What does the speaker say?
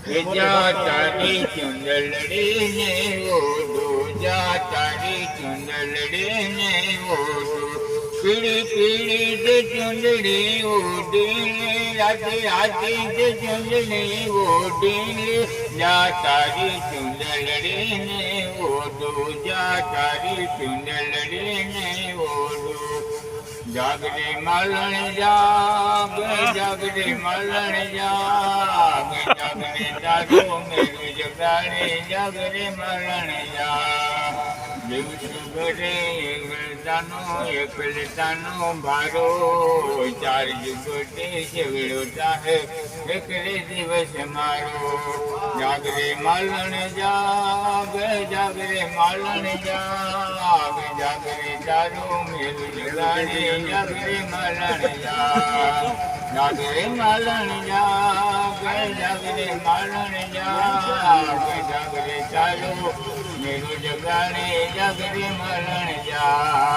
જા તારી ચુંદડી ને ઓઢો, જા તારી ચુંદડી ને ઓઢો, પીળી પીળી જે ચુંદડી ઓઢી, રાતે રાતે જે ચુંદડી ઓઢી, જા તારી ચુંદડી ને ઓઢો, જા તારી ચુંદડી ને ઓઢો. જાગરે માલણ જાગ, જાગરે માલણ જાગ, જાગરે તારો મેરું જગાડે, જાગરે માલણ જાગ. દિવસ ઘરે એકલતાનો ભારો, ચાર જુગટે છેવડો ચાહે એકલે દિવસ મારો. જાગરે માલણ જાગ, જાગરે માલણ જાગ, જાગરે તારો મેરું જગાડે, જાગરે માલણ જાગ. જાગરે માલણ જાગ, જાગરે માલણ જાગ, જાગરે તારો મેરું જગાડે, જાગરે માલણ જાગ.